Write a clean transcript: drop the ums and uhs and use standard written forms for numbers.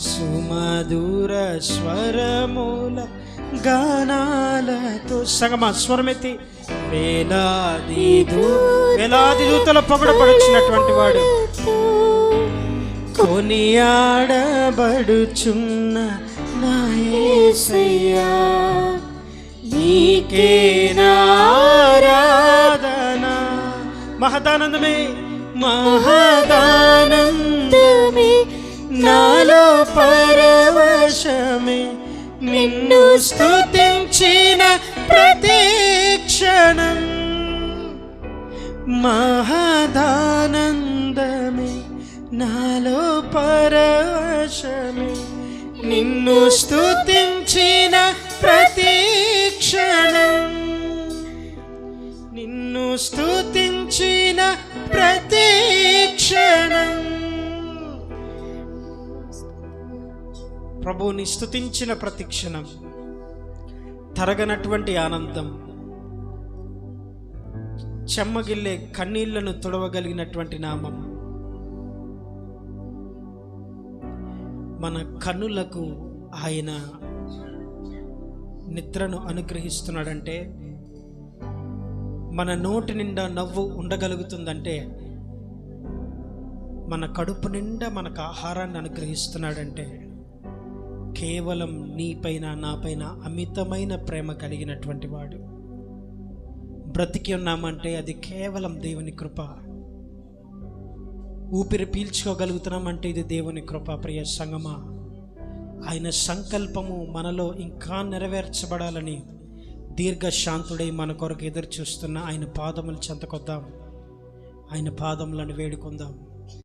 సుమధుర స్వరముల గానాలతో సగమా స్వరమెత్తి వేలాది దూతల పొగడపడుచున్నటువంటి వాడు కొనియాడబడుచున్న నా యేసయ్యా నీకే ఆరాధన. మహదానందమే మహదానందమే నాలో పరవశమే నిన్ను స్తుతించిన ప్రతి క్షణం. మహదానందమే నాలో పరవశమే నిన్ను స్తుతించిన ప్రతి క్షణం. నిన్ను స్తుతించిన ప్రతి క్షణం. ప్రభువుని స్తుతించిన ప్రతి క్షణం తరగనటువంటి ఆనందం, చెమ్మగిల్లే కన్నీళ్లను తుడవగలిగినటువంటి నామం. మన కన్నులకు ఆయన నిద్రను అనుగ్రహిస్తున్నాడంటే, మన నోటి నిండా నవ్వు ఉండగలుగుతుందంటే, మన కడుపు నిండా మనకు ఆహారాన్ని అనుగ్రహిస్తున్నాడంటే కేవలం నీపైన నాపైన అమితమైన ప్రేమ కలిగినటువంటి వాడు. బ్రతికి ఉన్నామంటే అది కేవలం దేవుని కృప. ఊపిరి పీల్చుకోగలుగుతున్నామంటే ఇది దేవుని కృప. ప్రియ సంగమా, ఆయన సంకల్పము మనలో ఇంకా నెరవేర్చబడాలని దీర్ఘశాంతుడై మన కొరకు ఎదురు చూస్తున్న ఆయన పాదములు చెంతకొద్దాం, ఆయన పాదములను వేడుకుందాం.